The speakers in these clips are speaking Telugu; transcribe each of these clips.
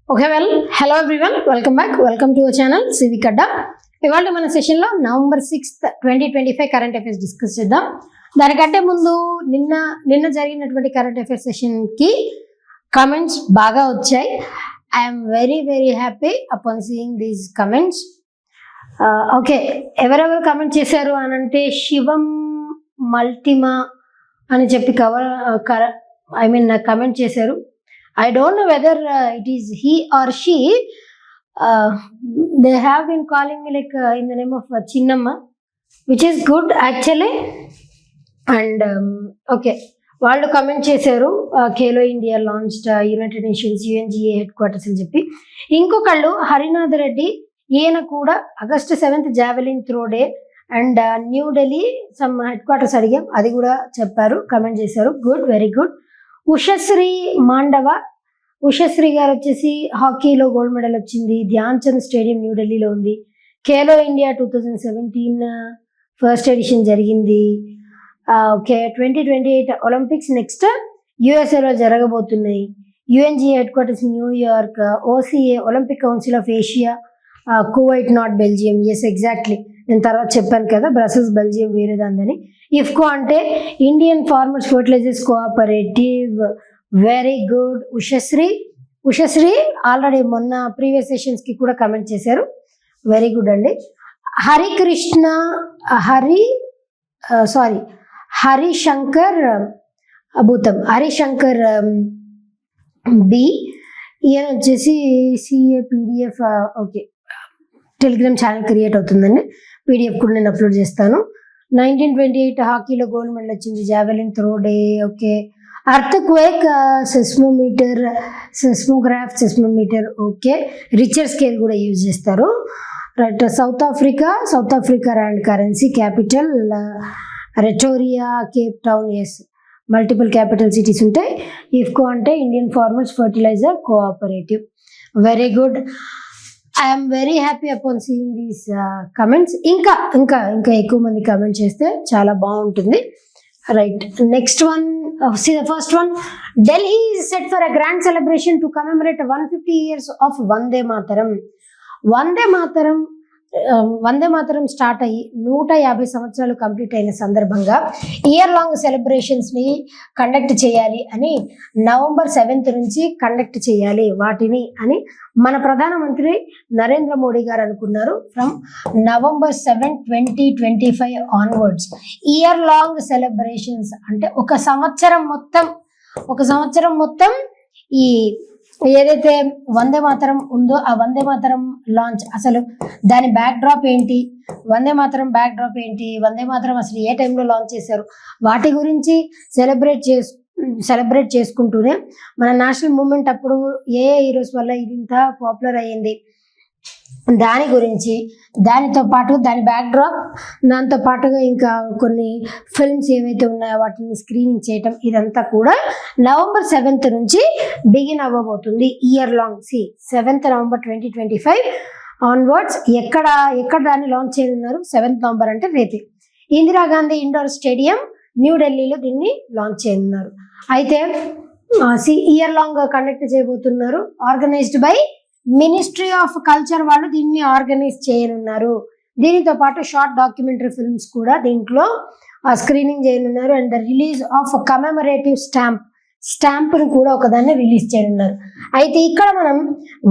Okay, well, hello everyone, welcome back, welcome to our channel Civic Adda. ఇవాళ మన సెషన్లో November 6th 2025 current affairs discuss చేద్దాం. దానికంటే ముందు నిన్న జరిగినటువంటి కరెంట్ అఫైర్స్ సెషన్కి కమెంట్స్ బాగా వచ్చాయి. I'm very happy upon seeing these comments. Okay, ఎవరెవరు కమెంట్ చేశారు అని అంటే శివం మల్టిమా అని చెప్పి నాకు కమెంట్ చేశారు. I don't know whether it is he or she. They have been calling me like in the name of Chinnamma, which is good actually. And okay, వాళ్ళు కమెంట్ చేశారు Khelo India launched United Nations UNGA headquarters అని చెప్పి. ఇంకొకళ్ళు హరినాథ్ రెడ్డి, ఈయన కూడా August 7th javelin throw day and New Delhi some headquarters అడిగాం, అది కూడా చెప్పారు, కమెంట్ చేశారు. Good, very good. Ushasri Mandava, Ushasri గారు వచ్చేసి హాకీలో గోల్డ్ మెడల్ వచ్చింది, ధ్యాన్ చంద్ స్టేడియం న్యూఢిల్లీలో ఉంది. ఖేలో ఇండియా 2017 ఫస్ట్ ఎడిషన్ జరిగింది. ఓకే, 2028 ఒలింపిక్స్ నెక్స్ట్ USA జరగబోతున్నాయి. UNGA హెడ్ క్వార్టర్స్ న్యూయార్క్. OCA Olympic council of Asia Kuwait not Belgium. Yes, exactly, నేను తర్వాత చెప్పాను కదా బ్రసెల్స్ బెల్జియం వేరేదాందని. ఇఫ్కో అంటే Indian farmers fertilisers cooperative. Very good Ushasri already మొన్న ప్రీవియస్ సెషన్స్కి కూడా కమెంట్ చేశారు. వెరీ గుడ్ అండి. హరిశంకర్ అభూతం, హరిశంకర్ బి, ఈయన వచ్చేసి CAPDF. Okay, Telegram channel create అవుతుందండి, PDF కూడా నేను అప్లోడ్ చేస్తాను. 1928 హాకీలో గోల్డ్ మెడల్ వచ్చింది, javelin throw day. Okay, earthquake seismometer. Okay, Richter scale కూడా యూజ్ చేస్తారు. Right. South Africa rand currency, capital Pretoria, Cape Town. Yes, multiple capital cities ఉంటాయి. ఇఫ్కో అంటే Indian farmers fertiliser cooperative. Very good. I'm very happy upon seeing these comments. ఇంకా ఎక్కువ మంది కమెంట్ చేస్తే చాలా బాగుంటుంది. Right, next one. See the first one. Delhi is set for a grand celebration to commemorate 150 years of Vande Mataram. Vande Mataram start అయ్యి 150 సంవత్సరాలు కంప్లీట్ అయిన సందర్భంగా ఇయర్ లాంగ్ సెలబ్రేషన్స్ ని కండక్ట్ చేయాలి అని November 7th నుంచి కండక్ట్ చేయాలి వాటిని అని మన ప్రధానమంత్రి నరేంద్ర మోడీ గారు అనుకున్నారు. From November 7, 2025 onwards year long celebrations అంటే ఒక సంవత్సరం మొత్తం ఈ ఏదైతే వందే మాతరం ఉందో ఆ వందే మాతరం లాంచ్, అసలు దాని బ్యాక్ డ్రాప్ ఏంటి, వందే మాతరం అసలు ఏ టైంలో లాంచ్ చేశారు, వాటి గురించి సెలబ్రేట్ చేసుకుంటూనే మన నేషనల్ మూవ్మెంట్ అప్పుడు ఏ హీరోస్ వల్ల ఇది ఇంత పాపులర్ అయ్యింది దాని గురించి, దానితో పాటు దాని బ్యాక్ డ్రాప్, దాంతో పాటుగా ఇంకా కొన్ని ఫిల్మ్స్ ఏవైతే ఉన్నాయో వాటిని స్క్రీనింగ్ చేయటం, ఇదంతా కూడా November 7th నుంచి బిగిన్ అవ్వబోతుంది. Year long 7th November 2025 onwards. ఎక్కడ దాన్ని లాంచ్ చేయనున్నారు? 7th November అంటే రేపే ఇందిరాగాంధీ ఇండోర్ స్టేడియం న్యూఢిల్లీలో దీన్ని లాంచ్ చేయనున్నారు. అయితే ఇయర్ లాంగ్ కండక్ట్ చేయబోతున్నారు. Organised by ministry of culture వాళ్ళు దీన్ని ఆర్గనైజ్ చేయనున్నారు. దీనితో పాటు షార్ట్ డాక్యుమెంటరీ ఫిల్మ్స్ కూడా దీంట్లో స్క్రీనింగ్ చేయనున్నారు. అండ్ ద రిలీజ్ ఆఫ్ కమెమరేటివ్ స్టాంప్ను కూడా ఒకదాన్ని రిలీజ్ చేయనున్నారు. అయితే ఇక్కడ మనం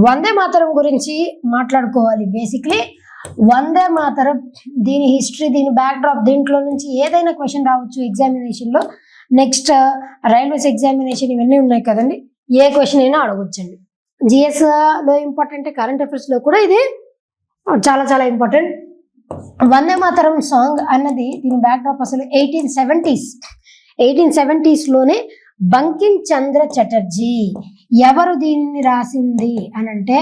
వందే మాతరం గురించి మాట్లాడుకోవాలి. బేసిక్లీ వందే మాతరం, దీని హిస్టరీ, దీని బ్యాక్ డ్రాప్, దీంట్లో నుంచి ఏదైనా క్వశ్చన్ రావచ్చు ఎగ్జామినేషన్లో. నెక్స్ట్ రైల్వేస్ ఎగ్జామినేషన్ ఇవన్నీ ఉన్నాయి కదండి, ఏ క్వశ్చన్ అయినా అడగొచ్చండి. GSలో ఇంపార్టెంట్, కరెంట్ అఫైర్స్లో కూడా ఇది చాలా ఇంపార్టెంట్. వందే మాతరం సాంగ్ అన్నది దీని బ్యాక్ డ్రాప్ అసలు 1870sలోనే బంకిం చంద్ర చటర్జీ. ఎవరు దీన్ని రాసింది అని అంటే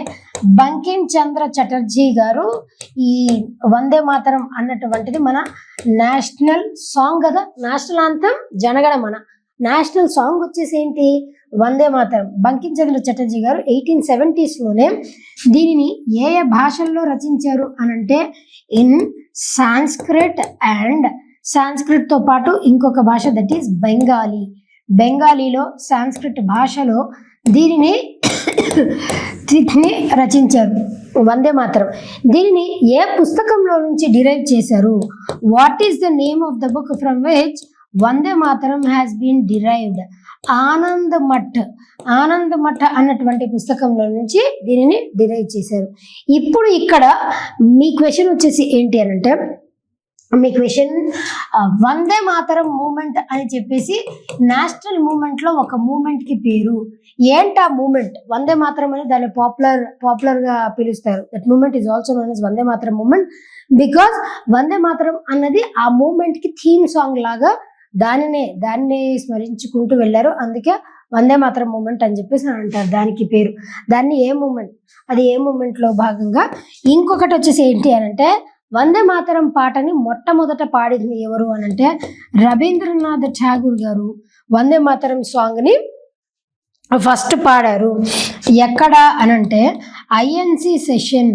బంకిం చంద్ర చటర్జీ గారు ఈ వందే మాతరం అన్నటువంటిది మన నేషనల్ సాంగ్ కదా, national anthem Jana Gana Mana. National song వచ్చేసి ఏంటి? వందే మాతరం. బంకిం చంద్ర చటర్జీ గారు 1870sలోనే దీనిని ఏ భాషల్లో రచించారు అనంటే ఇన్ సాంస్క్రిట్ అండ్ సాంస్క్రిట్తో పాటు ఇంకొక భాష, దట్ ఈస్ బెంగాలీ. బెంగాలీలో సాంస్క్రిట్ భాషలో దీనిని ని రచించారు. వందే మాతరం దీనిని ఏ పుస్తకంలో నుంచి డిరైవ్ చేశారు? What is the name of the book from which Vande Mataram has been derived? Anand Math అన్నటువంటి పుస్తకంలో నుంచి దీనిని డిరైవ్ చేశారు. ఇప్పుడు ఇక్కడ మీ క్వశ్చన్ వచ్చేసి ఏంటి అని అంటే, మీ క్వశ్చన్ వందే మాతరం మూమెంట్ అని చెప్పేసి నేషనల్ మూమెంట్లో ఒక మూమెంట్కి పేరు ఏంటా మూమెంట్? వందే మాతరం అని దాన్ని పాపులర్గా పిలుస్తారు. That moment is also known as Vande Mataram moment because Vande Mataram అన్నది ఆ మూమెంట్కి థీమ్ సాంగ్ లాగా దాన్ని స్మరించుకుంటూ వెళ్ళారు. అందుకే వందే మాతరం మూమెంట్ అని చెప్పేసి అంటారు దానికి పేరు. దాన్ని ఏ మూమెంట్, అది ఏ మూమెంట్లో భాగంగా. ఇంకొకటి వచ్చేసి ఏంటి అని అంటే, వందే మాతరం పాటని మొట్టమొదట పాడింది ఎవరు అని అంటే రవీంద్రనాథ్ ఠాగూర్ గారు వందే మాతరం సాంగ్ని ఫస్ట్ పాడారు. ఎక్కడ అనంటే ఐఎన్సి సెషన్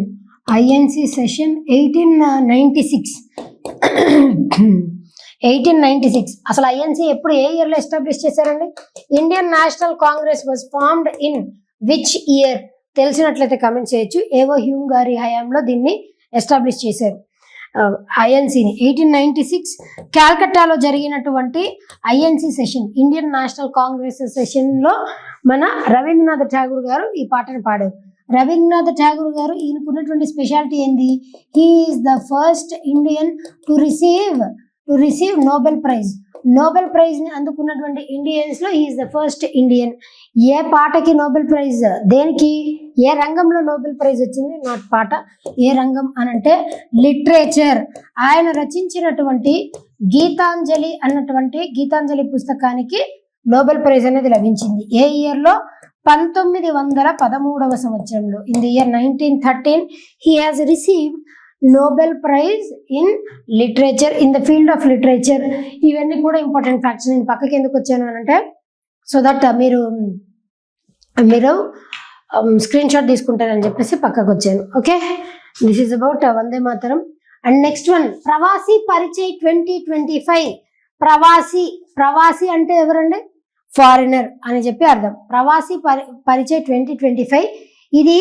1896. అసలు ఐఎన్సి ఎప్పుడు ఏ ఇయర్లో ఎస్టాబ్లిష్ చేశారండి? Indian national Congress was formed in which year? తెలిసినట్లయితే కమెంట్ చేయొచ్చు. ఏవో హ్యూమ్ గారి హయాంలో దీన్ని ఎస్టాబ్లిష్ చేశారు ఐఎన్సిని. 1896 క్యాల్కటాలో జరిగినటువంటి INC session, Indian national Congress సెషన్లో మన రవీంద్రనాథ్ ఠాగూర్ గారు ఈ పాటను పాడారు. రవీంద్రనాథ్ ఠాగూర్ గారు ఈయనకున్నటువంటి స్పెషాలిటీ ఏంది? He is the first Indian to receive Nobel ప్రైజ్ని అందుకున్నటువంటి ఇండియన్స్లో he is the first Indian. ఏ పాటకి నోబెల్ ప్రైజ్, దేనికి, ఏ రంగంలో నోబెల్ ప్రైజ్ వచ్చింది? నాట్ పాట, ఏ రంగం అనంటే లిటరేచర్. ఆయన రచించినటువంటి గీతాంజలి పుస్తకానికి నోబెల్ ప్రైజ్ అనేది లభించింది. ఏ ఇయర్లో? 1913వ సంవత్సరంలో. In the year 1913 he has received Nobel prize in literature, in the field of literature. ఇవన్నీ కూడా ఇంపార్టెంట్ ఫ్యాక్ట్స్. నేను పక్కకి ఎందుకు వచ్చాను అంటే సో దట్ మీరు స్క్రీన్ షాట్ తీసుకుంటారని చెప్పేసి పక్కకు వచ్చాను. Okay, this is about Vande Mataram. And next one, Pravasi Parichay 2025. Pravasi అంటే ఎవరండి? ఫారినర్ అని చెప్పి అర్థం. ప్రవాసీ పరిచయ్ 2025 ఇది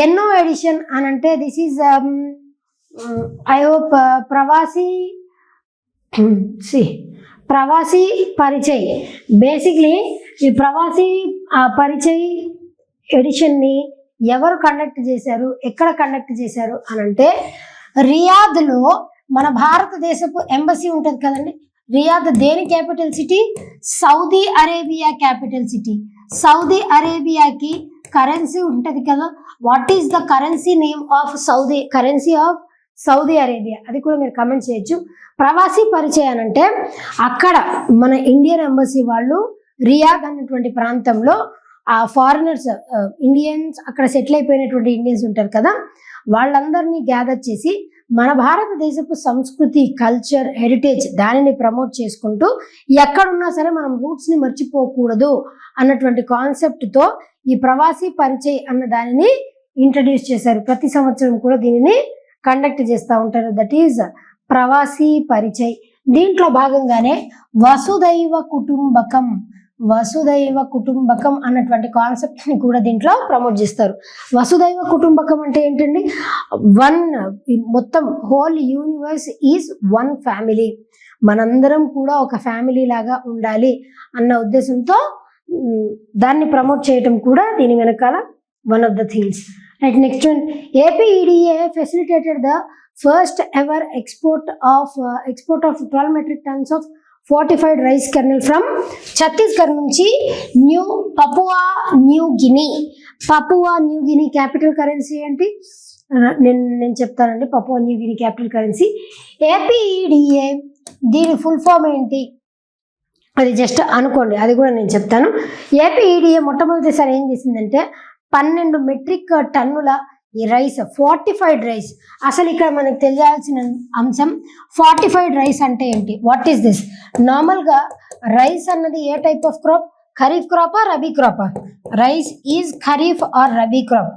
ఎన్నో ఎడిషన్ అని అంటే this is I hope Pravasi Parichay. Basically ఈ ప్రవాసీ పరిచయ్ ఎడిషన్ని ఎవరు కండక్ట్ చేశారు, ఎక్కడ కండక్ట్ చేశారు అని అంటే రియాద్లో మన భారతదేశపు ఎంబసీ ఉంటుంది కదండి. రియాద్ దేని capital city? Saudi Arabia capital city. Saudi అరేబియాకి కరెన్సీ ఉంటుంది కదా. What is the currency name of currency of Saudi Arabia? అది కూడా మీరు కమెంట్ చేయొచ్చు. ప్రవాసీ పరిచయం అంటే అక్కడ మన ఇండియన్ ఎంబసీ వాళ్ళు రియాద్ అన్నటువంటి ప్రాంతంలో ఆ ఫారినర్స్, ఇండియన్స్, అక్కడ సెటిల్ అయిపోయినటువంటి ఇండియన్స్ ఉంటారు కదా, వాళ్ళందరినీ గ్యాదర్ చేసి మన భారతదేశపు సంస్కృతి, కల్చర్, హెరిటేజ్ దానిని ప్రమోట్ చేసుకుంటూ ఎక్కడున్నా సరే మనం రూట్స్ని మర్చిపోకూడదు అన్నటువంటి కాన్సెప్ట్తో ఈ ప్రవాసీ పరిచయ్ అన్న దానిని ఇంట్రడ్యూస్ చేశారు. ప్రతి సంవత్సరం కూడా దీనిని కండక్ట్ చేస్తూ ఉంటారు. That is Pravasi Parichay. దీంట్లో భాగంగానే వసుదైవ కుటుంబకం అన్నటువంటి కాన్సెప్ట్ని కూడా దీంట్లో ప్రమోట్ చేస్తారు. వసుదైవ కుటుంబకం అంటే ఏంటండి? మొత్తం whole universe is one family. మనందరం కూడా ఒక ఫ్యామిలీ లాగా ఉండాలి అన్న ఉద్దేశంతో దాన్ని ప్రమోట్ చేయటం కూడా దీని వెనకాల one of the things. Right, next one, APEDA facilitated the first ever export of 12 metric tons of fortified rice kernel from Chhattisgarh నుంచి Papua New Guinea capital currency ఏంటి? నేను చెప్తానండి. Papua New Guinea capital currency. APEDA దీని ఫుల్ ఫామ్ ఏంటి అది జస్ట్ అనుకోండి, అది కూడా నేను చెప్తాను. APEDA మొట్టమొదటిసారి ఏం చేసిందంటే 12 మెట్రిక్ టన్నుల ఈ రైస్, ఫార్టిఫైడ్ రైస్. అసలు ఇక్కడ మనకు తెలియాల్సిన అంశం ఫార్టిఫైడ్ రైస్ అంటే ఏంటి? What is this? నార్మల్గా రైస్ అన్నది ఏ టైప్ ఆఫ్ క్రాప్? ఖరీఫ్ క్రాపా, రబీ క్రాపా? Rice is kharif or rabi crop?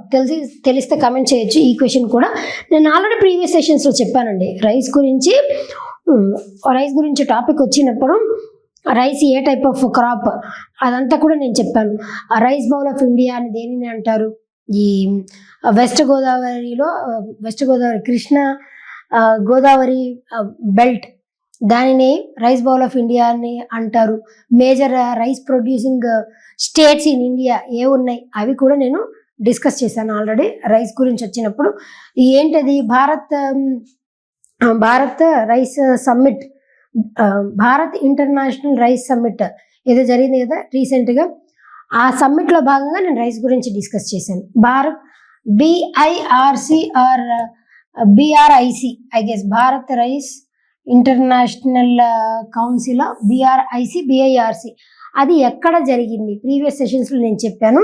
తెలిస్తే కమెంట్ చేయొచ్చు. ఈ క్వశ్చన్ కూడా నేను ఆల్రెడీ ప్రీవియస్ సెషన్స్లో చెప్పానండి. రైస్ గురించి టాపిక్ వచ్చినప్పుడు rice A type of crop అదంతా కూడా నేను చెప్పాను. రైస్ బౌల్ ఆఫ్ ఇండియా అని దేనిని అంటారు? ఈ వెస్ట్ గోదావరి కృష్ణ గోదావరి బెల్ట్, దానిని రైస్ బౌల్ ఆఫ్ ఇండియా అని అంటారు. Major rice producing states in India ఏ ఉన్నాయి అవి కూడా నేను డిస్కస్ చేశాను ఆల్రెడీ రైస్ గురించి వచ్చినప్పుడు. ఏంటది? Bharat rice summit, Bharat international rice summit ఏదో జరిగింది కదా రీసెంట్గా. ఆ సమ్మిట్లో భాగంగా నేను రైస్ గురించి డిస్కస్ చేశాను. Bharat BIRC or BRIC I guess, Bharat rice international council, BIRC అది ఎక్కడ జరిగింది ప్రీవియస్ సెషన్స్లో నేను చెప్పాను.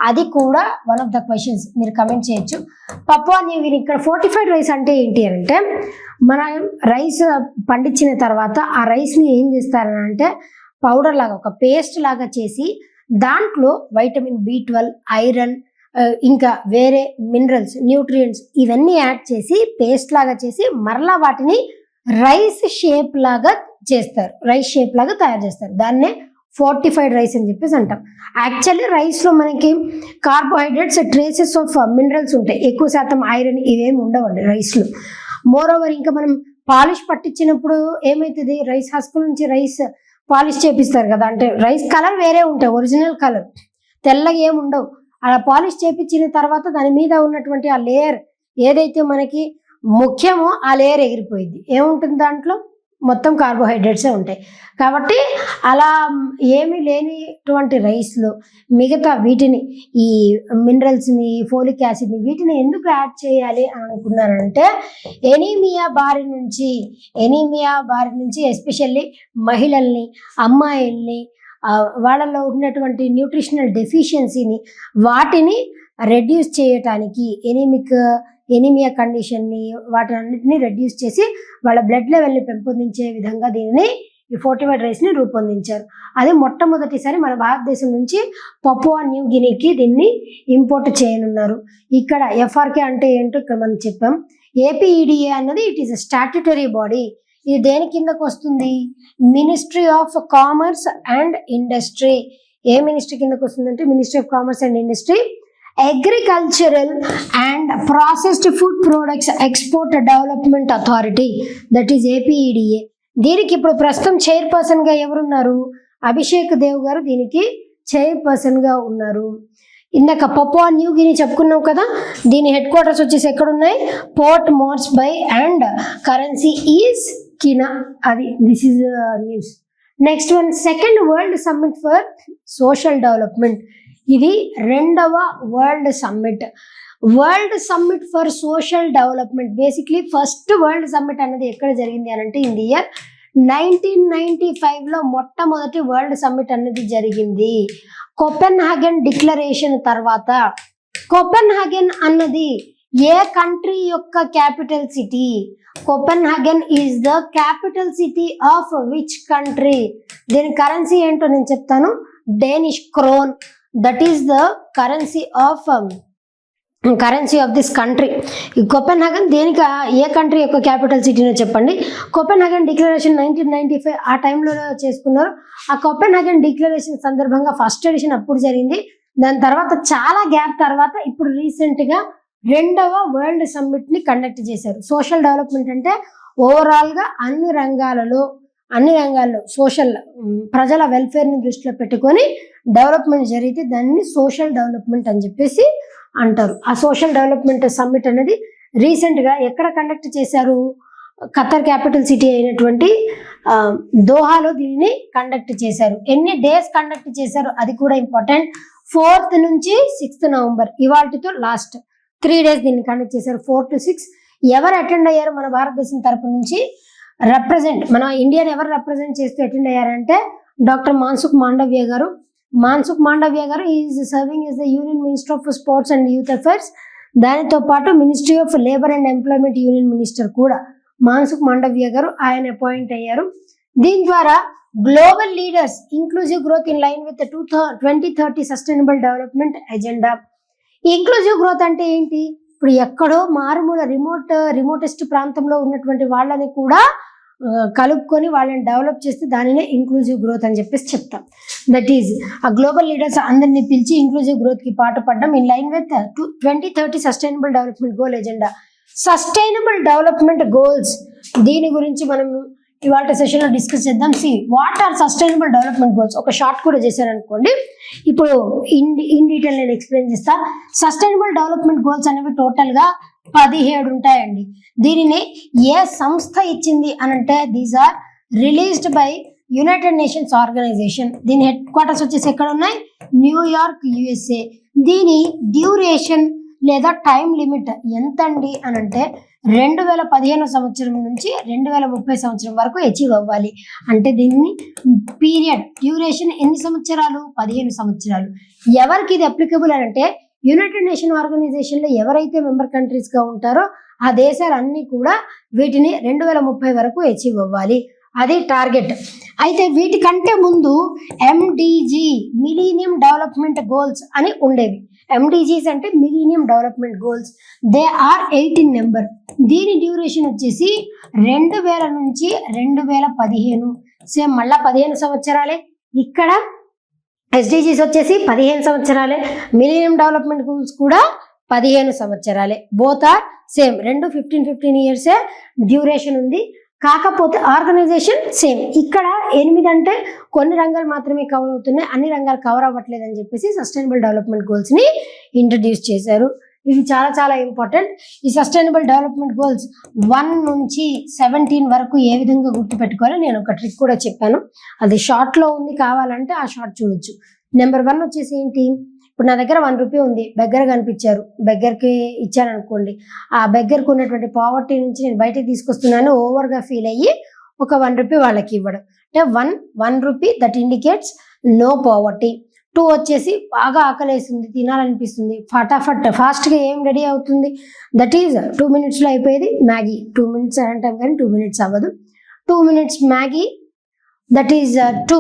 అది కూడా వన్ ఆఫ్ ద క్వశ్చన్స్, మీరు కమెంట్ చేయొచ్చు. పపువా న్యూ గిని, ఇక్కడ ఫోర్టిఫైడ్ రైస్ అంటే ఏంటి అంటే, మన రైస్ పండించిన తర్వాత ఆ రైస్ని ఏం చేస్తారంటే పౌడర్ లాగా, ఒక పేస్ట్ లాగా చేసి దాంట్లో వైటమిన్ B12, ఐరన్, ఇంకా వేరే మినరల్స్, న్యూట్రియంట్స్ ఇవన్నీ యాడ్ చేసి పేస్ట్ లాగా చేసి మరలా వాటిని రైస్ షేప్ లాగా చేస్తారు, రైస్ షేప్ లాగా తయారు చేస్తారు. దాన్నే ఫోర్టిఫైడ్ రైస్ అని చెప్పేసి అంటాం. యాక్చువల్లీ రైస్లో మనకి కార్బోహైడ్రేట్స్, ట్రేసెస్ ఆఫ్ మినరల్స్ ఉంటాయి, ఎక్కువ శాతం ఐరన్ ఇవేమి ఉండవండి రైస్లో. మోర్ ఓవర్ ఇంకా మనం పాలిష్ పట్టించినప్పుడు ఏమవుతుంది, రైస్ హస్క్ నుంచి రైస్ పాలిష్ చేపిస్తారు కదా, అంటే రైస్ కలర్ వేరే ఉంటాయి, ఒరిజినల్ కలర్ తెల్లగా ఏమి ఉండవు. అలా పాలిష్ చేపించిన తర్వాత దాని మీద ఉన్నటువంటి ఆ లేయర్ ఏదైతే మనకి ముఖ్యమో ఆ లేయర్ ఎగిరిపోయింది. ఏముంటుంది దాంట్లో? మొత్తం కార్బోహైడ్రేట్సే ఉంటాయి. కాబట్టి అలా ఏమీ లేనిటువంటి రైస్లో మిగతా వీటిని, ఈ మినరల్స్ని, ఫోలిక్ యాసిడ్ని, వీటిని ఎందుకు యాడ్ చేయాలి అని అనుకున్నారంటే, ఎనీమియా బారి నుంచి ఎస్పెషల్లీ మహిళల్ని, అమ్మాయిల్ని, వాళ్ళలో ఉన్నటువంటి న్యూట్రిషనల్ డెఫిషియన్సీని వాటిని రెడ్యూస్ చేయటానికి, ఎనీమియా కండిషన్ని వాటన్నిటిని రెడ్యూస్ చేసి వాళ్ళ బ్లడ్ లెవెల్ని పెంపొందించే విధంగా దీనిని, ఈ ఫోర్టిఫైడ్ రైస్ని రూపొందించారు. అది మొట్టమొదటిసారి మన భారతదేశం నుంచి పపువా న్యూ గినీకి దీన్ని ఇంపోర్ట్ చేయనున్నారు. ఇక్కడ FRK అంటే ఏంటో ఇక్కడ మనం చెప్పాం. APEDA అన్నది it is a statutory body. ఇది దేని కిందకు వస్తుంది? Ministry of commerce and industry. A ministry కిందకు వస్తుందంటే ministry of commerce and industry, agricultural and processed food products export development authority, that is APEDA. దీనికి ఇప్పుడు ప్రస్తుతం చైర్పర్సన్గా ఎవరున్నారు? అభిషేక్ దేవ్ గారు దీనికి చైర్పర్సన్గా ఉన్నారు. ఇందాక పపువా న్యూ గిని చెప్పుకున్నాం కదా, దీని హెడ్ క్వార్టర్స్ వచ్చేసి ఎక్కడున్నాయి? Port Moresby and currency is kina. అది this is news. Next one, second world summit for social development. ఇది రెండవ world summit for social development. Basically first world summit అనేది ఎక్కడ జరిగింది అని అంటే ఇన్ ది ఇయర్ 1995లో మొట్టమొదటి వరల్డ్ సమ్మిట్ అనేది జరిగింది. కోపెన్హాగన్ డిక్లరేషన్ తర్వాత. కోపెన్హాగన్ అన్నది ఏ కంట్రీ యొక్క capital city? Copenhagen is the capital city of which country? దీని కరెన్సీ ఏంటో నేను చెప్తాను. Danish crown, that is the currency of this country. ఈ కోపెన్హాగన్ దేనికి, ఏ కంట్రీ యొక్క క్యాపిటల్ సిటీనో చెప్పండి. కోపెన్హాగన్ డిక్లరేషన్ 1995 ఆ టైంలో చేసుకున్నారు. ఆ కోపెన్హాగన్ డిక్లరేషన్ సందర్భంగా ఫస్ట్ ఎడిషన్ అప్పుడు జరిగింది. దాని తర్వాత చాలా గ్యాప్ తర్వాత ఇప్పుడు రీసెంట్గా రెండవ వరల్డ్ సమ్మిట్ని కండక్ట్ చేశారు. సోషల్ డెవలప్మెంట్ అంటే ఓవరాల్గా అన్ని రంగాల్లో సోషల్, ప్రజల వెల్ఫేర్ని దృష్టిలో పెట్టుకొని డెవలప్మెంట్ జరిగితే దాన్ని సోషల్ డెవలప్మెంట్ అని చెప్పేసి అంటారు. ఆ సోషల్ డెవలప్మెంట్ సమ్మిట్ అనేది రీసెంట్గా ఎక్కడ కండక్ట్ చేశారు? ఖతర్ క్యాపిటల్ సిటీ అయినటువంటి దోహాలో దీనిని కండక్ట్ చేశారు. ఎన్ని డేస్ కండక్ట్ చేశారు అది కూడా ఇంపార్టెంట్. 4th నుంచి 6th నవంబర్, ఇవాళతో లాస్ట్ 3 days దీన్ని కండక్ట్ చేశారు. 4 to 6 ఎవరు అటెండ్ అయ్యారు? మన భారతదేశం తరపు నుంచి మన ఇండియాని ఎవరు రిప్రజెంట్ చేస్తూ అటెండ్ అయ్యారంటే doctor Mansukh Mandaviya garu. Is serving as the union minister of sports and youth affairs. దానితో పాటు ministry of labour and employment union minister కూడా మాన్సుఖ్ మాండవ్య గారు, ఆయన అపాయింట్ అయ్యారు. దీని ద్వారా global leaders inclusive growth in line with 2030 sustainable development agenda. Inclusive growth అంటే ఏంటి? ఇప్పుడు ఎక్కడో మారుమూల రిమోటెస్ట్ ప్రాంతంలో ఉన్నటువంటి వాళ్ళని కూడా కలుపుకొని వాళ్ళని డెవలప్ చేస్తే దానినే ఇంక్లూజివ్ గ్రోత్ అని చెప్పేసి చెప్తాం. దట్ ఈజ్ ఆ గ్లోబల్ లీడర్స్ అందరినీ పిలిచి ఇంక్లూజివ్ గ్రోత్కి పాటుపడడం in line with 2030 sustainable development goal agenda. Sustainable development goals దీని గురించి మనం ఇవాళ సెషన్లో డిస్కస్ చేద్దాం. What are sustainable development goals. ఒక షార్ట్ కూడా చేశారనుకోండి. ఇప్పుడు ఇన్ డీటెయిల్ నేను ఎక్స్ప్లెయిన్ చేస్తా. సస్టైనబుల్ డెవలప్మెంట్ గోల్స్ అనేవి టోటల్గా 17 ఉంటాయండి. దీనిని ఏ సంస్థ ఇచ్చింది అనంటే these are released by United Nations Organisation. దీని హెడ్ క్వార్టర్స్ వచ్చేసి ఎక్కడ ఉన్నాయి? New York, USA. దీని డ్యూరేషన్ లేదా టైం లిమిట్ ఎంత అండి అనంటే 2015 సంవత్సరం నుంచి 2030 సంవత్సరం వరకు అచీవ్ అవ్వాలి. అంటే దీన్ని పీరియడ్ డ్యూరేషన్ ఎన్ని సంవత్సరాలు? 15 సంవత్సరాలు. ఎవరికి ఇది అప్లికబుల్ అంటే యునైటెడ్ నేషన్ ఆర్గనైజేషన్లో ఎవరైతే మెంబర్ కంట్రీస్గా ఉంటారో ఆ దేశాలన్నీ కూడా వీటిని 2030 వరకు అచీవ్ అవ్వాలి. అది టార్గెట్. అయితే వీటికంటే ముందు MDG మిలీనియం డెవలప్మెంట్ గోల్స్ అని ఉండేవి. MDGs అంటే millennium development goals. They are 18 number. దీని డ్యూరేషన్ వచ్చేసి 2000 నుంచి 2015. సేమ్ మళ్ళా 15 సంవత్సరాలే. ఇక్కడ SDGs వచ్చేసి 15 సంవత్సరాలే. మిలీనియం డెవలప్మెంట్ గోల్స్ కూడా 15 సంవత్సరాలే. Both are same. 15 ఇయర్సే డ్యూరేషన్ ఉంది. కాకపోతే ఆర్గనైజేషన్ సేమ్. ఇక్కడ 8 అంటే కొన్ని రంగాలు మాత్రమే కవర్ అవుతున్నాయి, అన్ని రంగాలు కవర్ అవ్వట్లేదు అని చెప్పేసి సస్టైనబుల్ డెవలప్మెంట్ గోల్స్ని ఇంట్రడ్యూస్ చేశారు. ఇవి చాలా చాలా ఇంపార్టెంట్. ఈ సస్టైనబుల్ డెవలప్మెంట్ గోల్స్ 1 నుంచి 17 వరకు ఏ విధంగా గుర్తుపెట్టుకోవాలి నేను ఒక ట్రిక్ కూడా చెప్పాను. అది షార్ట్లో ఉంది, కావాలంటే ఆ షార్ట్ చూడొచ్చు. నెంబర్ 1 వచ్చేసి ఏంటి? ఇప్పుడు నా దగ్గర 1 రూపీ ఉంది, బెగ్గర్ కనిపించారు, బెగ్గర్కి ఇచ్చాను అనుకోండి. ఆ బెగ్గర్కి ఉన్నటువంటి పావర్టీ నుంచి నేను బయటకు తీసుకొస్తున్నాను ఓవర్గా ఫీల్ అయ్యి ఒక 1 రూపీ వాళ్ళకి ఇవ్వడం. అంటే 1 rupee that indicates no poverty. 2 వచ్చేసి బాగా ఆకలేస్తుంది, తినాలనిపిస్తుంది, ఫటాఫట్ ఫాస్ట్గా ఏం రెడీ అవుతుంది? దట్ ఈజ్ 2 minutesలో అయిపోయేది మ్యాగీ. 2 minutes అంటాం కానీ 2 minutes అవ్వదు. 2 minutes Maggi. That is 2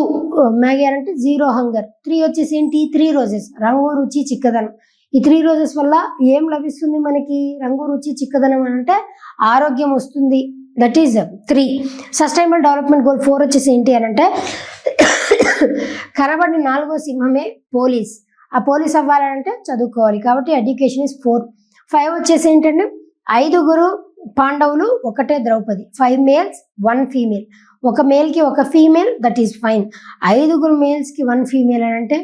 Maggi అంటే 0 హంగర్. 3 వచ్చేసి ఏంటి? 3 రోజెస్ రంగు రుచి చిక్కదనం. ఈ 3 రోజెస్ వల్ల ఏం లభిస్తుంది మనకి? రంగు రుచి చిక్కదనం అంటే ఆరోగ్యం వస్తుంది. That is 3. Sustainable development goal 4 వచ్చేసి ఏంటి అని అంటే కనబడిన 4వ సింహమే పోలీస్. ఆ పోలీస్ అవ్వాలంటే చదువుకోవాలి కాబట్టి ఎడ్యుకేషన్ ఇస్ 4. 5 వచ్చేసి ఏంటంటే 5 పాండవులు, 1 ద్రౌపది. 5 males 1 female. 1 మేల్కి 1 ఫీమేల్, దట్ ఈస్ ఫైన్. 5 మేల్స్కి 1 ఫీమేల్ అని అంటే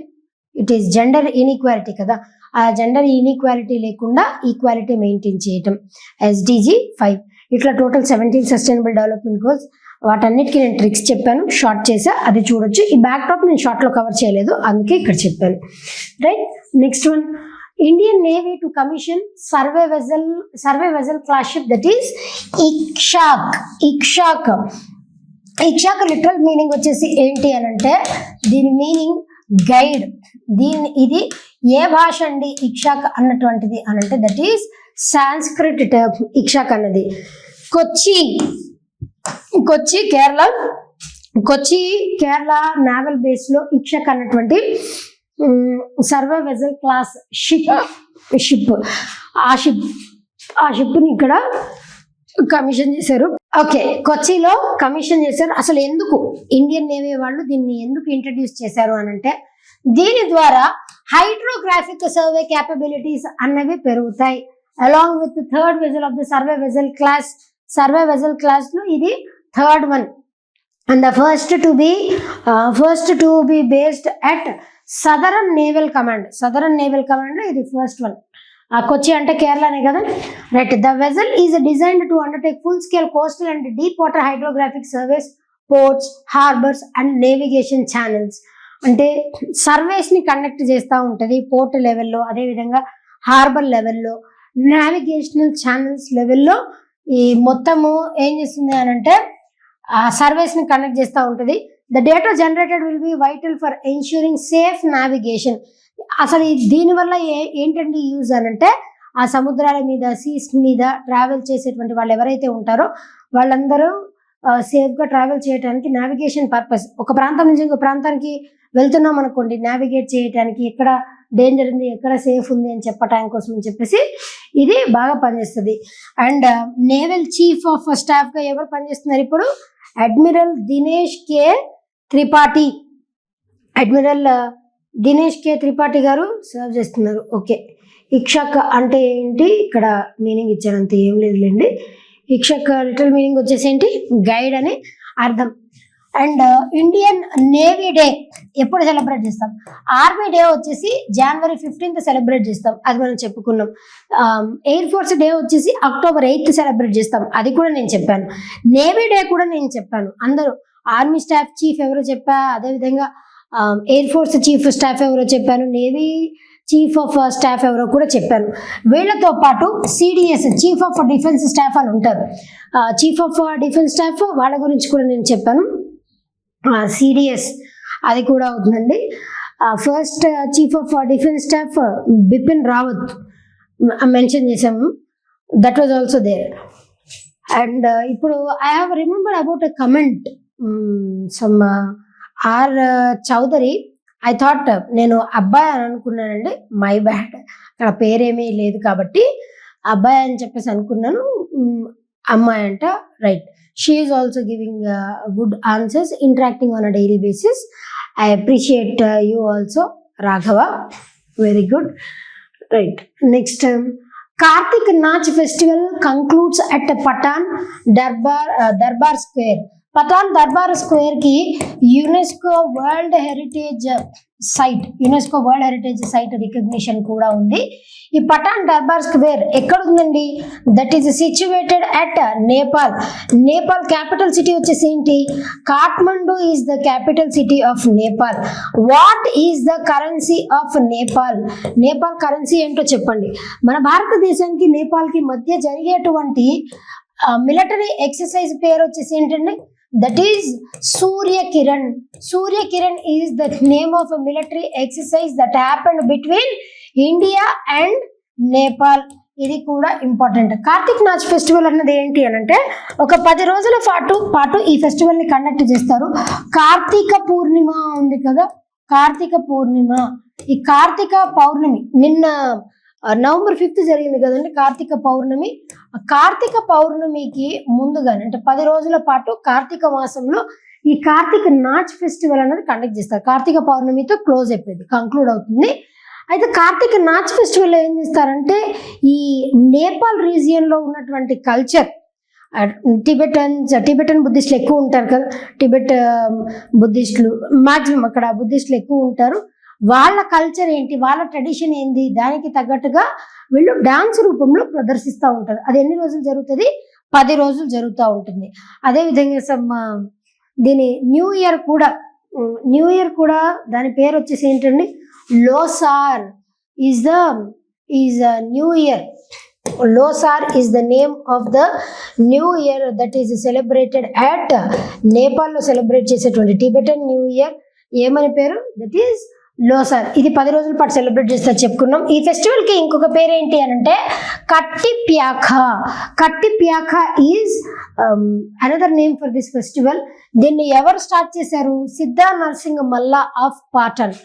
ఇట్ ఈస్ జెండర్ ఇన్ఈక్వాలిటీ కదా. ఆ జెండర్ ఇన్ఈక్వాలిటీ లేకుండా ఈక్వాలిటీ మెయింటైన్ చేయటం. SDG 5. ఇట్లా టోటల్ 17 సస్టైనబుల్ డెవలప్మెంట్ గోల్స్. వాటన్నిటికీ నేను ట్రిక్స్ చెప్పాను, షార్ట్ చేసా, అది చూడొచ్చు. ఈ బ్యాక్ టాప్ నేను షార్ట్లో కవర్ చేయలేదు, అందుకే ఇక్కడ చెప్పాను. Right. Next one, Indian Navy to commission survey vessel class ship that is Ikshak. Ikshak literal meaning వచ్చేసి ఏంటి అని అంటే దీని మీనింగ్ గైడ్. ఇది ఏ భాష అండి ఇక్షాక్ అన్నటువంటిది అని అంటే దట్ ఈస్ సాంస్క్రిట్ టర్మ్. ఇక్షాక్ అన్నది కొచ్చి కేరళ నావల్ బేస్ లో ఇక్షాక్ అన్నటువంటి సర్వే వెజల్ క్లాస్ షిప్ ఆ షిప్ని ఇక్కడ కమిషన్ చేశారు. ఓకే, కొచ్చిలో కమిషన్ చేశారు. అసలు ఎందుకు ఇండియన్ నేవీ వాళ్ళు దీన్ని ఎందుకు ఇంట్రడ్యూస్ చేశారు అని అంటే దీని ద్వారా హైడ్రోగ్రాఫిక్ సర్వే క్యాపబిలిటీస్ అన్నవి పెరుగుతాయి. Along with 3rd vessel of the survey vessel class లో ఇది 3rd one and the first to be based at Southern Naval Command లో ఇది ఫస్ట్ వన్. కొచ్చి అంటే కేరళనే కదా, right. The vessel is designed to undertake full scale coastal and deep water hydrographic surveys, ports, harbours and navigation channels. అంటే సర్వేస్ ని కండక్ట్ చేస్తూ ఉంటుంది పోర్ట్ లెవెల్లో, అదేవిధంగా హార్బర్ లెవెల్లో, నావిగేషనల్ ఛానల్స్ లెవెల్లో. ఈ మొత్తము ఏం చేస్తుంది అని అంటే సర్వేస్ ని కండక్ట్ చేస్తూ ఉంటుంది. The data generated will be vital for ensuring safe navigation. అసలు దీనివల్ల ఏంటంటే యూజ్ అని అంటే ఆ సముద్రాల మీద, సీస్ మీద ట్రావెల్ చేసేటువంటి వాళ్ళు ఎవరైతే ఉంటారో వాళ్ళందరూ సేఫ్గా ట్రావెల్ చేయడానికి నావిగేషన్ పర్పస్. ఒక ప్రాంతం నుంచి ఇంకో ప్రాంతానికి వెళ్తున్నాం అనుకోండి, నావిగేట్ చేయడానికి ఎక్కడ డేంజర్ ఉంది, ఎక్కడ సేఫ్ ఉంది అని చెప్పడానికి కోసం అని చెప్పేసి ఇది బాగా పనిచేస్తుంది. అండ్ నేవల్ చీఫ్ ఆఫ్ స్టాఫ్గా ఎవరు పనిచేస్తున్నారు ఇప్పుడు? అడ్మిరల్ దినేష్ కే త్రిపాఠి. అడ్మిరల్ దినేష్ కే త్రిపాఠి గారు సర్వ్ చేస్తున్నారు. ఓకే, ఇక్షక్ అంటే ఏంటి ఇక్కడ మీనింగ్ ఇచ్చారంత ఏం లేదులేండి. ఇక్షక్ లిటిల్ మీనింగ్ వచ్చేసి ఏంటి, గైడ్ అని అర్థం. అండ్ ఇండియన్ నేవీ డే ఎప్పుడు సెలబ్రేట్ చేస్తాం? ఆర్మీ డే వచ్చేసి January 15th సెలబ్రేట్ చేస్తాం, అది మనం చెప్పుకున్నాం. ఎయిర్ ఫోర్స్ డే వచ్చేసి October 8th సెలబ్రేట్ చేస్తాం, అది కూడా నేను చెప్పాను. నేవీ డే కూడా నేను చెప్పాను. అందరూ ఆర్మీ స్టాఫ్ చీఫ్ ఎవరో చెప్పా, అదేవిధంగా ఎయిర్ ఫోర్స్ చీఫ్ స్టాఫ్ ఎవరో చెప్పాను, నేవీ చీఫ్ ఆఫ్ స్టాఫ్ ఎవరో కూడా చెప్పాను. వీళ్ళతో పాటు CDS chief of defence staff అని ఉంటారు. చీఫ్ ఆఫ్ డిఫెన్స్ స్టాఫ్ వాళ్ళ గురించి కూడా నేను చెప్పాను. CDS అది కూడా అవుతుందండి. First chief of defence staff Bipin Rawat mention చేసాము, that was also there. And ఇప్పుడు I have remembered about a comment some R Chaudhary. I thought నేను అబ్బాయి అని అనుకున్నానండి, మై బ్యాడ్, అక్కడ పేరేమీ లేదు కాబట్టి అబ్బాయి అని చెప్పేసి అనుకున్నాను, అమ్మాయి అంట. Right, she is also giving good answers, interacting on a daily basis. I appreciate you also Raghava, very good. Right, next Kartik Nach festival concludes at Patan Durbar square. Patan Durbar square కి UNESCO world heritage site recognition కూడా ఉంది. ఈ పఠాన్ దర్బార్ స్క్వేర్ ఎక్కడ ఉందండి? That is situated at Nepal. Nepal capital city వచ్చేసి ఏంటి? Kathmandu is the capital city of Nepal. What is the currency of Nepal? Nepal currency ఏంటో చెప్పండి. మన భారతదేశానికి నేపాల్కి మధ్య జరిగేటువంటి మిలిటరీ ఎక్సర్సైజ్ పేరు వచ్చేసి ఏంటండి? That is Surya Kiran. Surya Kiran is the name of a military exercise that happened between India and Nepal. ఇది కూడా ఇంపార్టెంట్. కార్తిక్ నాచ్ ఫెస్టివల్ అన్నది ఏంటి అని అంటే ఒక 10 రోజుల పాటు ఈ ఫెస్టివల్ ని కండక్ట్ చేస్తారు. కార్తీక పూర్ణిమ ఉంది కదా, కార్తీక పూర్ణిమ, ఈ కార్తీక పౌర్ణమి నిన్న November 5th జరిగింది కదండి కార్తీక పౌర్ణమి. కార్తీక పౌర్ణమికి ముందుగానే అంటే 10 రోజుల పాటు కార్తీక మాసంలో ఈ కార్తీక నాచ్ ఫెస్టివల్ అనేది కండక్ట్ చేస్తారు. కార్తీక పౌర్ణమితో క్లోజ్ అయిపోయింది, కంక్లూడ్ అవుతుంది. అయితే కార్తీక నాచ్ ఫెస్టివల్ ఏం చేస్తారంటే ఈ నేపాల్ రీజియన్ లో ఉన్నటువంటి కల్చర్, టిబెటన్ బుద్ధిస్టులు ఎక్కువ ఉంటారు కదా, టిబెట్ బుద్ధిస్టులు మాక్సిమం అక్కడ బుద్ధిస్టులు ఎక్కువ ఉంటారు. వాళ్ళ కల్చర్ ఏంటి, వాళ్ళ ట్రెడిషన్ ఏంది, దానికి తగ్గట్టుగా వీళ్ళు డాన్స్ రూపంలో ప్రదర్శిస్తూ ఉంటారు. అది ఎన్ని రోజులు జరుగుతుంది? 10 రోజులు జరుగుతూ ఉంటుంది. అదేవిధంగా దీని న్యూ ఇయర్ కూడా దాని పేరు వచ్చేసి ఏంటండి? Losar is new year. Losar is the name of the new year that is celebrated at Nepal లో సెలబ్రేట్ చేసేటువంటి టిబెటన్ న్యూ ఇయర్ ఏమని పేరు? That is Losar. ఇది 10 రోజుల పాటు సెలబ్రేట్ చేస్తారు చెప్పుకున్నాం. ఈ ఫెస్టివల్ కి ఇంకొక పేరు ఏంటి అని అంటే Katti Pyakha. Katti Pyakha is another name for this festival. దీన్ని ఎవరు స్టార్ట్ చేశారు? సిద్ధా నరసింహ మల్లా ఆఫ్ పాటన్,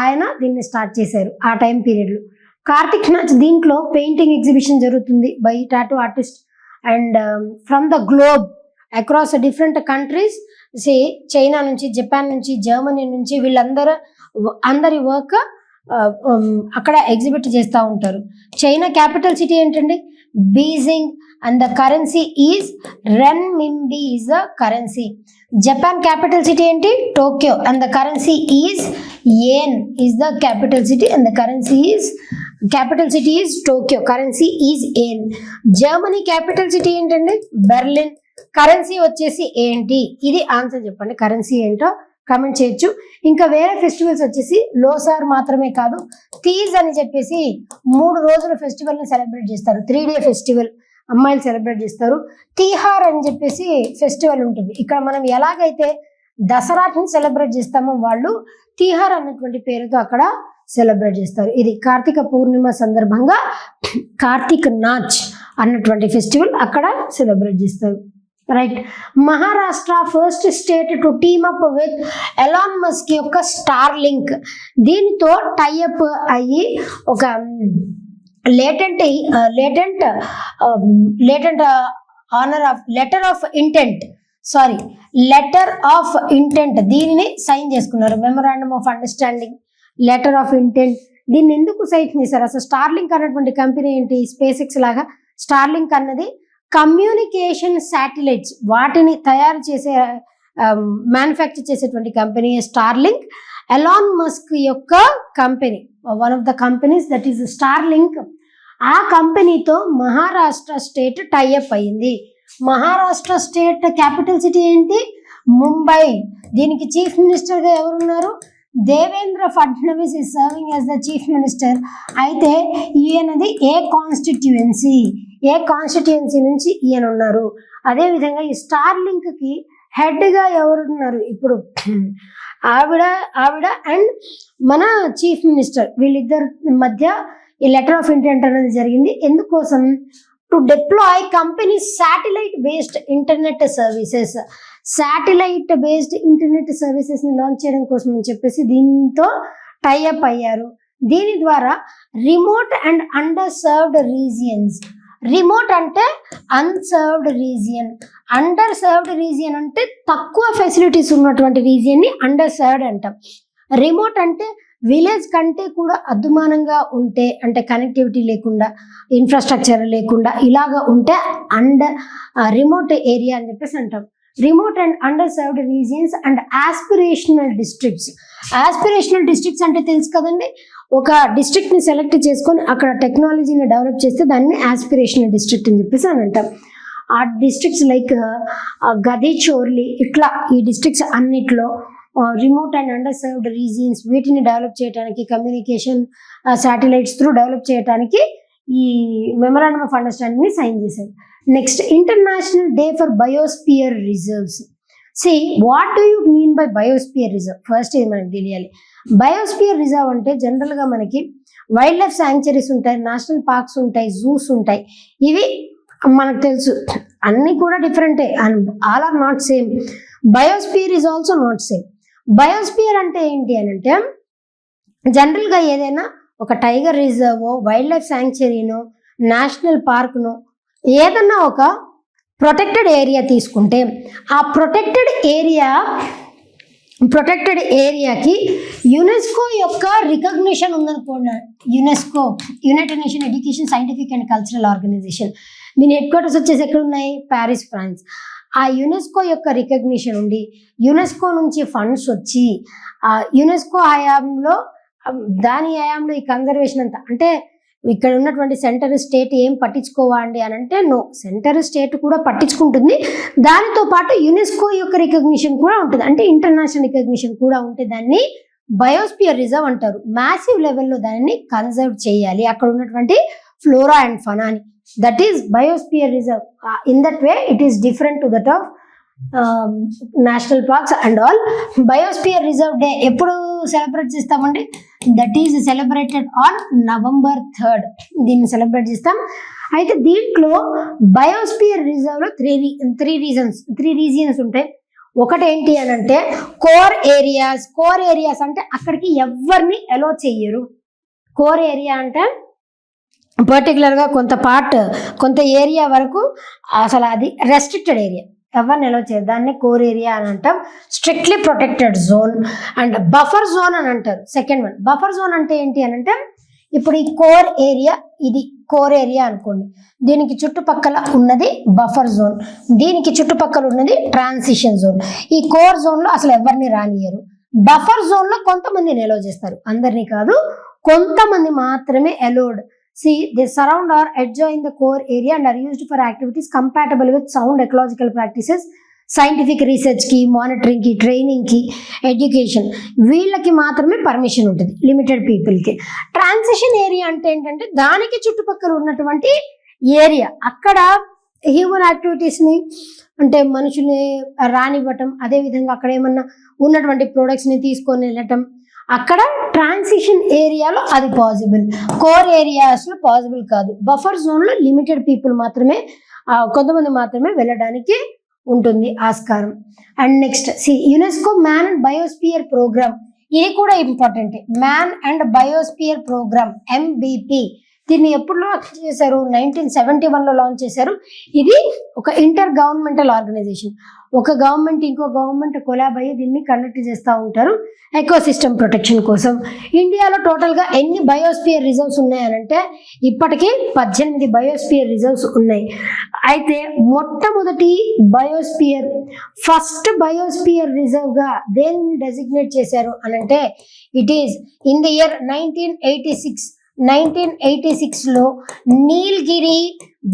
ఆయన దీన్ని స్టార్ట్ చేశారు ఆ టైం పీరియడ్ లో. కార్తిక్ నాచ్ దీంట్లో పెయింటింగ్ ఎగ్జిబిషన్ జరుగుతుంది by tattoo artist and from the globe across different countries. China నుంచి, జపాన్ నుంచి, జర్మనీ నుంచి అందరి వర్క్ అక్కడ ఎగ్జిబిట్ చేస్తూ ఉంటారు. చైనా క్యాపిటల్ సిటీ ఏంటండి? Beijing and the currency is renminbi is the currency. Japan capital city ఏంటి? Tokyo and the currency is yen is the capital city and the capital city is Tokyo, currency is yen. Germany capital city ఏంటండి? బెర్లిన్, కరెన్సీ వచ్చేసి ఏంటి? ఇది ఆన్సర్ చెప్పండి, కరెన్సీ ఏంటో కామెంట్ చేయొచ్చు. ఇంకా వేరే ఫెస్టివల్స్ వచ్చేసి లోసార్ మాత్రమే కాదు, తీజ్ అని చెప్పేసి 3 రోజుల ఫెస్టివల్ ని సెలబ్రేట్ చేస్తారు. 3 day ఫెస్టివల్ అమ్మాయిలు సెలబ్రేట్ చేస్తారు. తీహార్ అని చెప్పేసి ఫెస్టివల్ ఉంటుంది. ఇక్కడ మనం ఎలాగైతే దసరాని సెలబ్రేట్ చేస్తామో వాళ్ళు తీహార్ అన్నటువంటి పేరుతో అక్కడ సెలబ్రేట్ చేస్తారు. ఇది కార్తీక పూర్ణిమ సందర్భంగా కార్తీక్ నాచ్ అన్నటువంటి ఫెస్టివల్ అక్కడ సెలబ్రేట్ చేస్తారు. Right, Maharashtra first state to team up with Elon Musk యొక్క స్టార్ లింక్. దీనితో టైఅప్ అయ్యి ఒక latent honour of letter of intent letter of intent, దీనిని సైన్ చేసుకున్నారు. Memorandum of understanding, letter of intent. దీన్ని ఎందుకు సైన్ చేశారు? అసలు స్టార్లింక్ అన్నటువంటి కంపెనీ ఏంటి? స్పేస్ ఎక్స్ లాగా స్టార్లింక్ అన్నది కమ్యూనికేషన్ శాటిలైట్స్ వాటిని తయారు చేసే మ్యానుఫ్యాక్చర్ చేసేటువంటి కంపెనీ స్టార్లింక్. ఎలాన్ మస్క్ యొక్క company, one of the companies that is Starlink. ఆ కంపెనీతో మహారాష్ట్ర స్టేట్ టైఅప్ అయింది. మహారాష్ట్ర స్టేట్ క్యాపిటల్ సిటీ ఏంటి? ముంబై. దీనికి చీఫ్ మినిస్టర్గా ఎవరున్నారు? Devendra Fadnavis is serving as the chief minister. అయితే ఈయనది ఏ కాన్స్టిట్యుయెన్సీ నుంచి ఈయన ఉన్నారు. అదేవిధంగా ఈ స్టార్లింక్కి హెడ్గా ఎవరున్నారు? ఇప్పుడు ఆవిడ అండ్ మన చీఫ్ మినిస్టర్, వీళ్ళిద్దరి మధ్య ఈ లెటర్ ఆఫ్ ఇంటెంట్ అనేది జరిగింది. ఎందుకోసం? To deploy company satellite based internet services. Satellite based internet services ని లాంచ్ చేయడం కోసం అని చెప్పేసి దీంతో టైఅప్ అయ్యారు. దీని ద్వారా remote and under served regions, remote అంటే unserved region, under served region అంటే తక్కువ ఫెసిలిటీస్ ఉన్నటువంటి రీజియన్ ని అండర్ సర్వ్డ్ అంటాం. రిమోట్ అంటే విలేజ్ కంటే కూడా అద్దుమానంగా ఉంటే, అంటే కనెక్టివిటీ లేకుండా, ఇన్ఫ్రాస్ట్రక్చర్ లేకుండా ఇలాగా ఉంటే రిమోట్ ఏరియా అని చెప్పేసి అంటాం. Remote and under served regions and aspirational districts. Aspirational districts అంటే తెలుసు కదండి, ఒక డిస్ట్రిక్ట్ ని సెలెక్ట్ చేసుకొని అక్కడ టెక్నాలజీని డెవలప్ చేస్తే దాన్ని ఆస్పిరేషనల్ డిస్ట్రిక్ట్ అని చెప్పేసి అని అంటాం. ఆ డిస్ట్రిక్ట్స్ లైక్ గది, చోర్లి, ఇట్లా ఈ డిస్ట్రిక్ట్స్ అన్నిట్లో remote and under served regions వీటిని డెవలప్ చేయడానికి, కమ్యూనికేషన్ శాటిలైట్స్ త్రూ డెవలప్ చేయడానికి ఈ మెమొరాండమ్ ఆఫ్ అండర్స్టాండింగ్ ని సైన్ చేశారు. Next, international day for biosphere reserves. What do you mean by biosphere reserve? First ఇది మనకు తెలియాలి. బయోస్పియర్ రిజర్వ్ అంటే జనరల్గా మనకి వైల్డ్ లైఫ్ శాంక్చురీస్ ఉంటాయి, నేషనల్ పార్క్స్ ఉంటాయి, జూస్ ఉంటాయి. ఇవి మనకు తెలుసు, అన్నీ కూడా డిఫరెంటే, all are not same. Biosphere is also not same. Biosphere అంటే ఏంటి అని అంటే, జనరల్గా ఏదైనా ఒక టైగర్ రిజర్వ్, వైల్డ్ లైఫ్ శాంక్చురీనో, నేషనల్ పార్క్నో, ఏదన్నా ఒక ప్రొటెక్టెడ్ ఏరియా తీసుకుంటే ఆ ప్రొటెక్టెడ్ ఏరియాకి యునెస్కో యొక్క రికగ్నిషన్ ఉందనుకోండి. UNESCO, United nation education, scientific and cultural organisation, దీని హెడ్ క్వార్టర్స్ వచ్చేసి ఎక్కడ ఉన్నాయి? Paris, France. ఆ యునెస్కో యొక్క రికగ్నిషన్ ఉండి, యునెస్కో నుంచి ఫండ్స్ వచ్చి, ఆ యునెస్కో హయాంలో ఈ కన్జర్వేషన్ అంతా, అంటే ఇక్కడ ఉన్నటువంటి సెంటర్ స్టేట్ ఏం పట్టించుకోవండి అని అంటే నో, సెంటర్ స్టేట్ కూడా పట్టించుకుంటుంది. దానితో పాటు యునెస్కో యొక్క రికగ్నిషన్ కూడా ఉంటుంది, అంటే ఇంటర్నేషనల్ రికగ్నిషన్ కూడా ఉంటే దాన్ని బయోస్పియర్ రిజర్వ్ అంటారు. మ్యాసివ్ లెవెల్లో దానిని కన్జర్వ్ చేయాలి, అక్కడ ఉన్నటువంటి ఫ్లోరా అండ్ ఫనాని. That is biosphere reserve. In that way it is different to that of national parks and all. Biosphere reserve day ఎప్పుడు సెలబ్రేట్ చేస్తామండి? That is celebrated on November 3rd. దీన్ని సెలబ్రేట్ చేస్తాం. అయితే దీంట్లో బయోస్పియర్ రిజర్వ్ లో త్రీ రీజియన్స్ ఉంటాయి. ఒకటి ఏంటి అని అంటే కోర్ ఏరియాస్ అంటే అక్కడికి ఎవరిని అలో చెయ్యరు. కోర్ ఏరియా అంటే పర్టికులర్గా కొంత ఏరియా వరకు అసలు అది రెస్ట్రిక్టెడ్ ఏరియా, ఎవరిని అలో చేయరు, దాన్ని కోర్ ఏరియా అని అంటాం. Strictly protected zone and buffer zone అని అంటారు. సెకండ్ వన్, బఫర్ జోన్ అంటే ఏంటి అని అంటే, ఇప్పుడు ఈ ఇది కోర్ ఏరియా అనుకోండి, దీనికి చుట్టుపక్కల ఉన్నది బఫర్ జోన్, దీనికి చుట్టుపక్కల ఉన్నది ట్రాన్సిషన్ జోన్. ఈ కోర్ జోన్లో అసలు ఎవరిని రానియరు. బఫర్ జోన్లో కొంతమందిని అలో చేస్తారు, అందరినీ కాదు, కొంతమంది మాత్రమే allowed. They surround or adjoin the core area and are used for activities compatible with sound ecological practices, scientific research కి, మానిటరింగ్ కి, ట్రైనింగ్ కి, ఎడ్యుకేషన్, వీళ్ళకి మాత్రమే పర్మిషన్ ఉంటుంది, లిమిటెడ్ పీపుల్ కి. ట్రాన్సిషన్ ఏరియా అంటే ఏంటంటే దానికి చుట్టుపక్కల ఉన్నటువంటి ఏరియా, అక్కడ హ్యూమన్ యాక్టివిటీస్ ని, అంటే మనుషుల్ని రానివ్వటం, అదేవిధంగా అక్కడ ఏమన్నా ఉన్నటువంటి ప్రొడక్ట్స్ ని తీసుకొని వెళ్ళటం, అక్కడ ట్రాన్సిషన్ ఏరియాలో అది పాసిబుల్. కోర్ ఏరియాస్లో పాసిబుల్ కాదు. బఫర్ జోన్లో లిమిటెడ్ పీపుల్ మాత్రమే, కొంతమంది మాత్రమే వెళ్ళడానికి ఉంటుంది ఆస్కారం. And next UNESCO man and biosphere programme, ఇది కూడా important. Man and biosphere programme MBP దీన్ని ఎప్పుడు లాంచ్ చేశారు? 1971లో లాంచ్ చేశారు. ఇది ఒక ఇంటర్ గవర్నమెంటల్ ఆర్గనైజేషన్. ఒక గవర్నమెంట్ ఇంకో గవర్నమెంట్ కొలాబ్ అయ్యి దీన్ని కండక్ట్ చేస్తూ ఉంటారు ఎకోసిస్టమ్ ప్రొటెక్షన్ కోసం. ఇండియాలో టోటల్గా ఎన్ని బయోస్పియర్ రిజర్వ్స్ ఉన్నాయనంటే ఇప్పటికీ 18 బయోస్పియర్ రిజర్వ్స్ ఉన్నాయి. అయితే మొట్టమొదటి బయోస్పియర్ ఫస్ట్ బయోస్పియర్ రిజర్వ్గా దేన్ని డెసిగ్నేట్ చేశారు అనంటే it is in the year 1986లో Nilgiri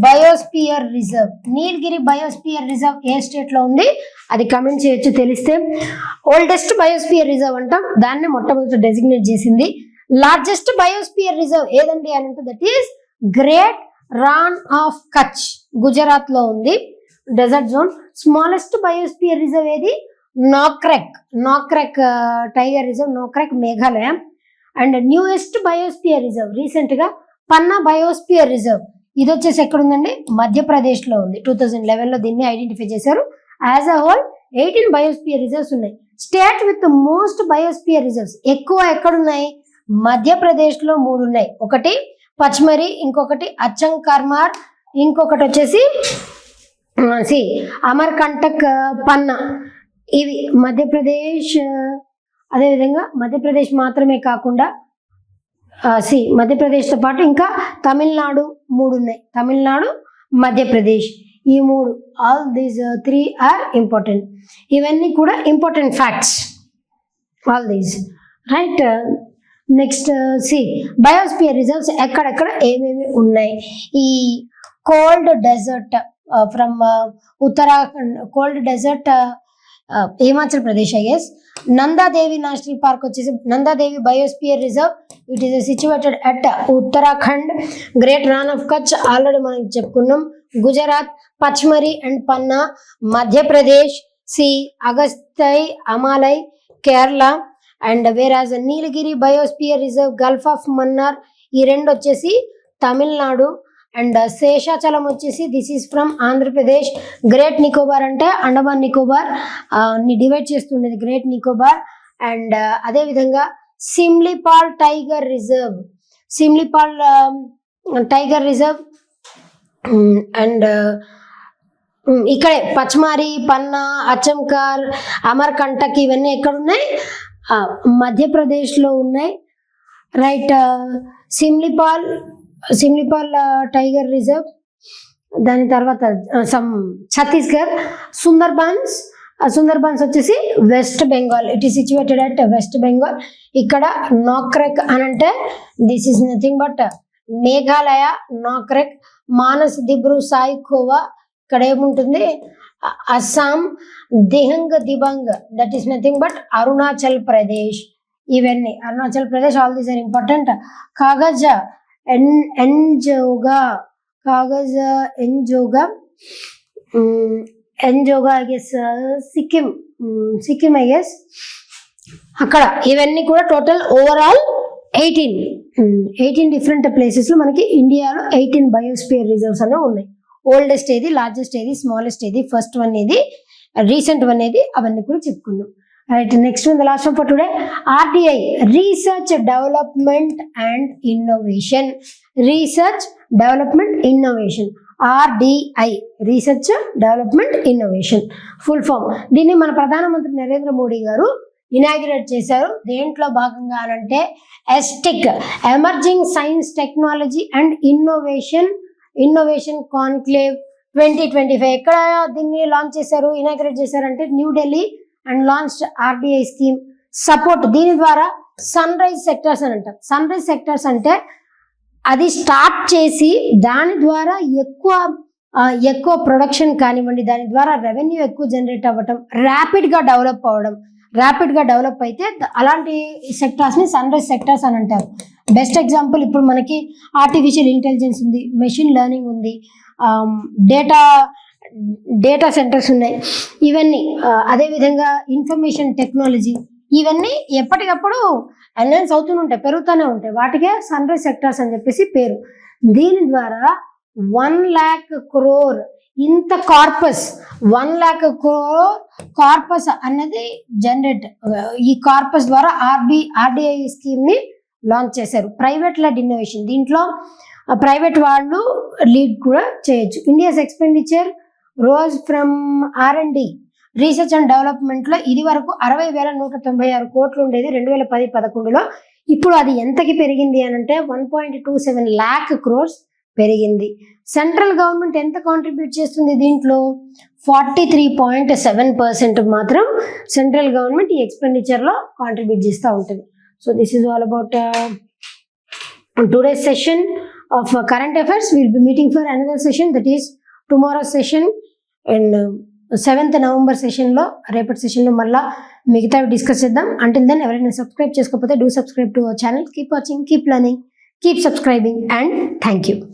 biosphere reserve. Nilgiri biosphere reserve ఏ స్టేట్ లో ఉంది అది కమెంట్ చేయొచ్చు తెలిస్తే. ఓల్డెస్ట్ బయోస్పియర్ రిజర్వ్ అంటాం, దాన్ని మొట్టమొదటి డెసిగ్నేట్ చేసింది. లార్జెస్ట్ బయోస్పియర్ రిజర్వ్ ఏదండి అని అంటే that is great Rann of Kutch, Gujarat లో ఉంది, desert zone. Smallest biosphere reserve ఏది? Nokrek tiger reserve, Nokrek, Meghalaya. And newest biosphere reserve recent గా పన్నా బయోస్పియర్ రిజర్వ్, ఇది వచ్చేసి ఎక్కడ ఉందండి? మధ్యప్రదేశ్ లో ఉంది. 2011లో దీన్ని ఐడెంటిఫై చేశారు. As a whole 18 biosphere reserves ఉన్నాయి. State with most biosphere reserves ఎక్కువ ఎక్కడున్నాయి? మధ్యప్రదేశ్ లో 3 ఉన్నాయి. ఒకటి పచ్మరి, ఇంకొకటి అచ్చం కర్మార్, ఇంకొకటి వచ్చేసి అమర్కంటక్, పన్నా. ఇవి మధ్యప్రదేశ్. అదేవిధంగా మధ్యప్రదేశ్ మాత్రమే కాకుండా మధ్యప్రదేశ్తో పాటు ఇంకా తమిళనాడు 3 ఉన్నాయి. తమిళనాడు, మధ్యప్రదేశ్, ఈ 3. All these 3 are important. ఇవన్నీ కూడా important facts, all these, right. Next biosphere reserves ఎక్కడెక్కడ ఏమేమి ఉన్నాయి? ఈ cold desert from Uttarakhand, cold desert Himachal Pradesh, I guess. Nanda Devi national park వచ్చేసి Nanda Devi biosphere reserve, it is situated at Uttarakhand. Great Rann of Kutch already మనం చెప్పుకున్నాం. Gujarat, Pachmarhi and Panna, Madhya Pradesh, Agasthyamalai, Kerala. And వేరాజ్ Nilgiri biosphere reserve, gulf of Mannar, ఈ 2 వచ్చేసి తమిళనాడు. అండ్ శేషాచలం వచ్చేసి this is from Andhra Pradesh. Great Nicobar అంటే అండమాన్ నికోబార్ ని డివైడ్ చేస్తుండేది గ్రేట్ నికోబార్. అండ్ అదేవిధంగా Simlipal tiger reserve, Simlipal tiger reserve. And ఇక్కడే పచ్మారి, పన్నా, అచ్చంకార్, అమర్కంటక్ ఇవన్నీ ఎక్కడున్నాయి? మధ్యప్రదేశ్లో ఉన్నాయి, రైట్. Simlipal tiger reserve. దాని తర్వాత ఛత్తీస్గఢ్. సుందర్బన్స్ వచ్చేసి west Bengal, it is situated at west Bengal. ఇక్కడ నోక్రెక్ అని అంటే this is nothing but Meghalaya, Nokrek. Manas, Dibru Saikhowa, ఇక్కడ ఏముంటుంది? Assam. Dibang, that is nothing but Arunachal Pradesh. ఇవన్నీ Arunachal Pradesh, all these are important. Khangchendzonga I guess Sikkim I guess. అక్కడ ఇవన్నీ కూడా టోటల్ ఓవరాల్ 18 డిఫరెంట్ ప్లేసెస్ లో మనకి ఇండియాలో 18 బయోస్పియర్ రిజర్వ్స్ అనేవి ఉన్నాయి. ఓల్డెస్ట్ ఏది, లార్జెస్ట్ ఏది, స్మాలెస్ట్ ఏది, ఫస్ట్ వన్ ఏది, రీసెంట్ వన్ ఏది, అవన్నీ కూడా చెప్పుకున్నాం. Right. Next one, the last one for today, RDI, research development and innovation. Research development innovation, RDI, research development innovation full form. దీన్ని మన ప్రధానమంత్రి నరేంద్ర మోడీ గారు ఇనాగ్రేట్ చేశారు. దేంట్లో భాగంగా అనంటే acidic, emerging science technology and innovation conclave 2025. ఎక్కడ దీన్ని లాంచ్ చేశారు, ఇనాగ్రేట్ చేశారంటే New Delhi. And launched RDI scheme support. దీని ద్వారా సన్ రైజ్ సెక్టర్స్ అని అంటారు. సన్ రైజ్ సెక్టర్స్ అంటే అది స్టార్ట్ చేసి దాని ద్వారా ఎక్కువ ప్రొడక్షన్ కానివ్వండి, దాని ద్వారా రెవెన్యూ ఎక్కువ జనరేట్ అవ్వటం, ర్యాపిడ్గా డెవలప్ అయితే అలాంటి సెక్టార్స్ని సన్ రైజ్ సెక్టార్స్ అని అంటారు. బెస్ట్ ఎగ్జాంపుల్ ఇప్పుడు మనకి ఆర్టిఫిషియల్ ఇంటెలిజెన్స్ ఉంది, మెషిన్ లెర్నింగ్ ఉంది, డేటా సెంటర్స్ ఉన్నాయి, ఇవన్నీ. అదేవిధంగా ఇన్ఫర్మేషన్ టెక్నాలజీ, ఇవన్నీ ఎప్పటికప్పుడు ఎన్హాన్స్ అవుతూనే ఉంటాయి, పెరుగుతూనే ఉంటాయి. వాటికే సన్ రైజ్ సెక్టార్స్ అని చెప్పేసి పేరు. దీని ద్వారా 1 lakh crore ఇంత కార్పస్, 1 lakh crore కార్పస్ అన్నది జనరేట్. ఈ కార్పస్ ద్వారా RDI స్కీమ్ ని లాంచ్ చేశారు. ప్రైవేట్ లెడ్ ఇన్నోవేషన్, దీంట్లో ప్రైవేట్ వాళ్ళు లీడ్ కూడా చేయొచ్చు. India's expenditure rose from R&D research and డెవలప్మెంట్లో ఇది వరకు 60,196 కోట్లు ఉండేది 2010-11లో. ఇప్పుడు అది ఎంతకి పెరిగింది అని అంటే 1.27 lakh crores పెరిగింది. సెంట్రల్ గవర్నమెంట్ ఎంత కాంట్రిబ్యూట్ చేస్తుంది దీంట్లో? 43.7% మాత్రం సెంట్రల్ గవర్నమెంట్ ఈ ఎక్స్పెండిచర్లో కాంట్రిబ్యూట్ చేస్తూ ఉంటుంది. So this is all about today's session of current affairs. We will be meeting for another session, that is tomorrow's session and 7th November session లో రేపటి సెషన్ లో మళ్ళా మిగతావి డిస్కస్ చేద్దాం. అంటిల్ దెన్ ఎవరైనా సబ్స్క్రైబ్ చేసుకోకపోతే do subscribe to our channel. Keep watching, keep learning, keep subscribing and thank you.